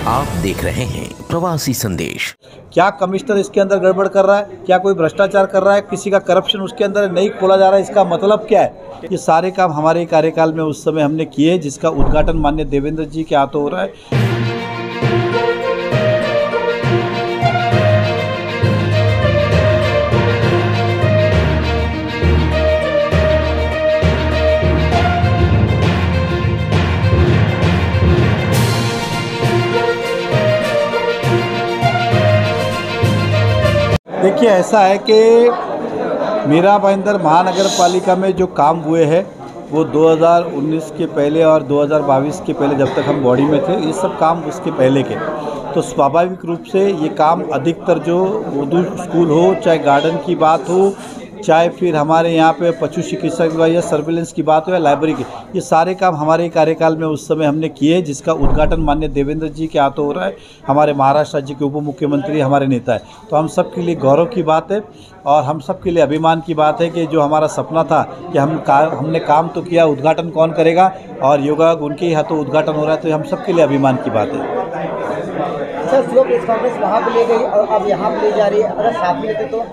आप देख रहे हैं प्रवासी संदेश। क्या कमिश्नर इसके अंदर गड़बड़ कर रहा है, क्या कोई भ्रष्टाचार कर रहा है, किसी का करप्शन उसके अंदर नहीं खोला जा रहा है, इसका मतलब क्या है? ये सारे काम हमारे कार्यकाल में उस समय हमने किए, जिसका उद्घाटन माननीय देवेंद्र जी के हाथों हो रहा है। देखिए, ऐसा है कि मीरा भाईंदर महानगर पालिका में जो काम हुए हैं वो 2019 के पहले और 2022 के पहले, जब तक हम बॉडी में थे, ये सब काम उसके पहले के। तो स्वाभाविक रूप से ये काम अधिकतर जो उर्दू स्कूल हो, चाहे गार्डन की बात हो, चाहे फिर हमारे यहाँ पे पशु चिकित्सक या सर्विलेंस की बात हो या लाइब्रेरी की, ये सारे काम हमारे कार्यकाल में उस समय हमने किए, जिसका उद्घाटन माननीय देवेंद्र जी के हाथों हो रहा है। हमारे महाराष्ट्र राज्य के उप मुख्यमंत्री हमारे नेता है, तो हम सब के लिए गौरव की बात है और हम सब के लिए अभिमान की बात है कि जो हमारा सपना था कि हमने काम तो किया, उद्घाटन कौन करेगा, और योगा उनके ही हाथों उद्घाटन हो रहा है, तो हम सब के लिए अभिमान की बात है। सर, जो प्रेस कॉन्फ्रेंस वहाँ पे ले गई और अब यहाँ पे ले जा रही है, अगर साथ में लेते तो?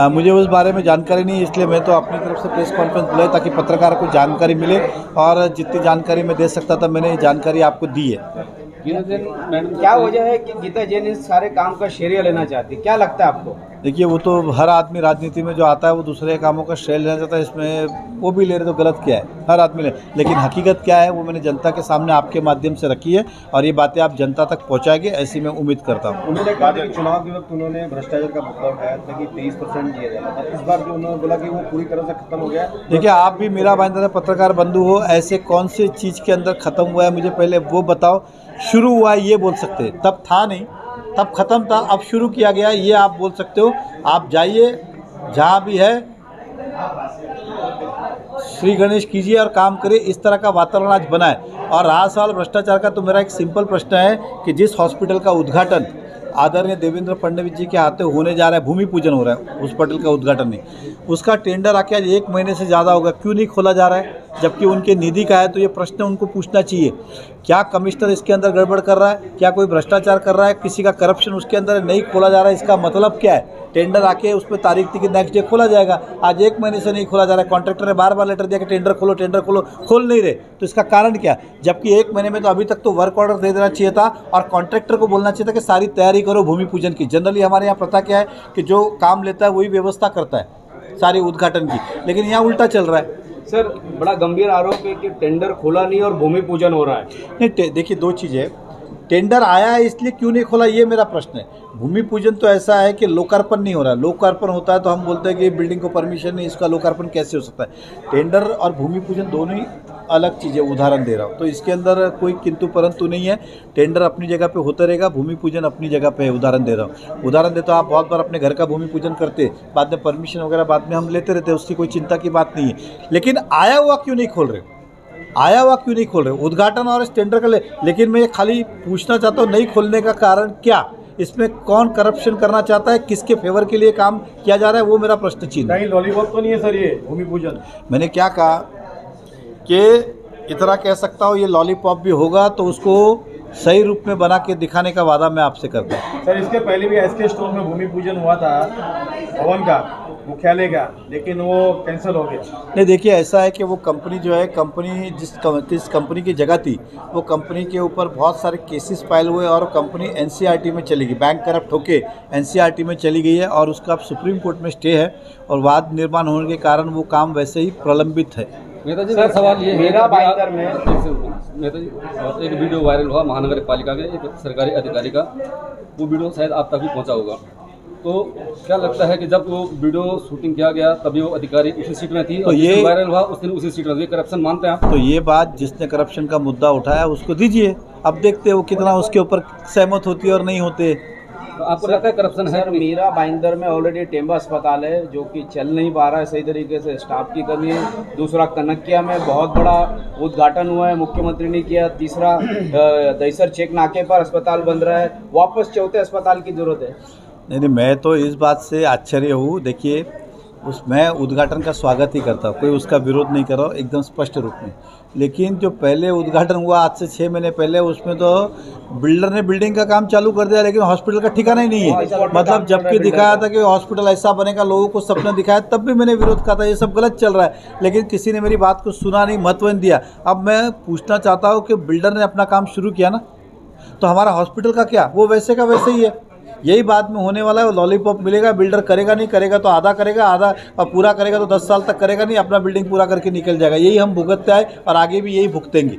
मुझे उस बारे में जानकारी नहीं है, इसलिए मैं तो अपनी तरफ से प्रेस कॉन्फ्रेंस बुलाई ताकि पत्रकार को जानकारी मिले, और जितनी जानकारी मैं दे सकता था मैंने ये जानकारी आपको दी है। गीता जैन मैडम, क्या वजह है कि गीता जैन इस सारे काम का श्रेय लेना चाहती है, क्या लगता है आपको? देखिए, वो तो हर आदमी राजनीति में जो आता है वो दूसरे कामों का श्रेय लेना चाहता है, इसमें वो भी ले रहे तो गलत क्या है? हर आदमी ले, लेकिन हकीकत क्या है वो मैंने जनता के सामने आपके माध्यम से रखी है, और ये बातें आप जनता तक पहुंचाएंगे, ऐसी मैं उम्मीद करता हूँ। उन्होंने कहा कि चुनाव के वक्त उन्होंने भ्रष्टाचार का मुद्दा उठाया था कि 23% दिया जाता था, इस बार जो उन्होंने बोला कि वो पूरी तरह से खत्म हो गया। देखिए, आप भी मीरा भाईंदर पत्रकार बंधु हो, ऐसे कौन से चीज़ के अंदर ख़त्म हुआ है मुझे पहले वो बताओ। शुरू हुआ है ये बोल सकते हैं, तब था नहीं, तब ख़त्म था, अब शुरू किया गया ये आप बोल सकते हो। आप जाइए जहाँ भी है, श्री गणेश कीजिए और काम करिए, इस तरह का वातावरण आज बना है। और रहा सवाल भ्रष्टाचार का, तो मेरा एक सिंपल प्रश्न है कि जिस हॉस्पिटल का उद्घाटन आदरणीय देवेंद्र फडणवीस जी के हाथों होने जा रहा है, भूमि पूजन हो रहा है, उस हॉस्पिटल का उद्घाटन नहीं, उसका टेंडर आके आज 1 महीने से ज़्यादा होगा, क्यों नहीं खोला जा रहा है? जबकि उनके निधि का है, तो ये प्रश्न उनको पूछना चाहिए। क्या कमिश्नर इसके अंदर गड़बड़ कर रहा है, क्या कोई भ्रष्टाचार कर रहा है, किसी का करप्शन उसके अंदर नहीं खोला जा रहा है, इसका मतलब क्या है? टेंडर आके उस पर तारीख थी कि नेक्स्ट डे खोला जाएगा, आज 1 महीने से नहीं खोला जा रहा है। कॉन्ट्रैक्टर ने बार बार लेटर दिया कि टेंडर खोलो, टेंडर खोलो, खोल नहीं रहे, तो इसका कारण क्या? जबकि 1 महीने में तो अभी तक तो वर्क ऑर्डर दे देना चाहिए था, और कॉन्ट्रैक्टर को बोलना चाहिए था कि सारी तैयारी करो भूमि पूजन की। जनरली हमारे यहाँ प्रथा क्या है कि जो काम लेता है वही व्यवस्था करता है सारी उद्घाटन की, लेकिन यहाँ उल्टा चल रहा है। सर, बड़ा गंभीर आरोप है कि टेंडर खोला नहीं और भूमि पूजन हो रहा है। नहीं, देखिए, 2 चीज़ें, टेंडर आया है इसलिए क्यों नहीं खोला, ये मेरा प्रश्न है। भूमि पूजन तो ऐसा है कि लोकार्पण नहीं हो रहा है, लोकार्पण होता है तो हम बोलते हैं कि बिल्डिंग को परमिशन नहीं, इसका लोकार्पण कैसे हो सकता है? टेंडर और भूमि पूजन दोनों ही अलग चीज़ें, उदाहरण दे रहा हूँ, तो इसके अंदर कोई किंतु परंतु नहीं है। टेंडर अपनी जगह पे होता रहेगा, भूमि पूजन अपनी जगह पे है। उदाहरण दे रहा हूँ, उदाहरण देता हूँ, आप बहुत बार अपने घर का भूमि पूजन करते, बाद में परमिशन वगैरह बाद में हम लेते रहते, उसकी कोई चिंता की बात नहीं है। लेकिन आया हुआ क्यों नहीं खोल रहे, आया हुआ क्यों नहीं खोल रहे? उद्घाटन और इस टेंडर का लेकिन मैं खाली पूछना चाहता हूँ, नहीं खोलने का कारण क्या? इसमें कौन करप्शन करना चाहता है, किसके फेवर के लिए काम किया जा रहा है, वो मेरा प्रश्न चिन्ह है। लॉलीपॉप तो नहीं है सर ये भूमि पूजन? मैंने क्या कहा कि इतना कह सकता हूँ, ये लॉलीपॉप भी होगा तो उसको सही रूप में बना के दिखाने का वादा मैं आपसे करता हूँ। सर, इसके पहले भी एसके स्टोर में भूमि पूजन हुआ था भवन का, मुख्यालय का, लेकिन वो कैंसिल हो गया। नहीं, देखिए, ऐसा है कि वो कंपनी जो है, कंपनी जिस कंपनी की जगह थी, वो कंपनी के ऊपर बहुत सारे केसेस फाइल हुए और कंपनी एनसीईआरटी में चली गई, बैंक करप्ट होके एनसीईआरटी में चली गई है, और उसका अब सुप्रीम कोर्ट में स्टे है, और वाद निर्माण होने के कारण वो काम वैसे ही प्रलंबित है। नेताजी, मेरा सवाल ये है, मीरा भाईंदर में नेताजी एक वीडियो वायरल हुआ महानगर पालिका के एक सरकारी अधिकारी का, वो वीडियो शायद आप तक भी पहुंचा होगा, तो क्या लगता है कि जब वो वीडियो शूटिंग किया गया तभी वो अधिकारी उसी सीट में थी, तो ये वायरल हुआ उस दिन उसी सीट में, ये करप्शन मानते हैं आप? तो ये बात जिसने करप्शन का मुद्दा उठाया उसको दीजिए, अब देखते हैं वो कितना उसके ऊपर सहमत होती है और नहीं होते। तो आपको लगता है करप्शन है? मीरा भाईंदर में ऑलरेडी टेम्बा अस्पताल है जो कि चल नहीं पा रहा है सही तरीके से, स्टाफ की कमी है। दूसरा, कनकिया में बहुत बड़ा उद्घाटन हुआ है, मुख्यमंत्री ने किया। तीसरा, दहीसर चेक नाके पर अस्पताल बन रहा है, वापस चौथे अस्पताल की जरूरत है। नहीं, मैं तो इस बात से आश्चर्य हूँ। देखिए, मैं उद्घाटन का स्वागत ही करता हूँ, कोई उसका विरोध नहीं कर रहा हूँ एकदम स्पष्ट रूप में। लेकिन जो पहले उद्घाटन हुआ आज से 6 महीने पहले, उसमें तो बिल्डर ने बिल्डिंग का काम चालू कर दिया, लेकिन हॉस्पिटल का ठिकाना ही नहीं है। मतलब जबकि दिखाया था कि हॉस्पिटल ऐसा बनेगा, लोगों को सपना दिखाया, तब भी मैंने विरोध कहा था ये सब गलत चल रहा है, लेकिन किसी ने मेरी बात को सुना नहीं, महत्व नहीं दिया। अब मैं पूछना चाहता हूँ कि बिल्डर ने अपना काम शुरू किया ना, तो हमारा हॉस्पिटल का क्या, वो वैसे का वैसे ही है। यही बाद में होने वाला है, वो लॉलीपॉप मिलेगा, बिल्डर करेगा नहीं, करेगा तो आधा करेगा, आधा और पूरा करेगा तो 10 साल तक करेगा नहीं, अपना बिल्डिंग पूरा करके निकल जाएगा। यही हम भुगतते आए और आगे भी यही भुगतेंगे।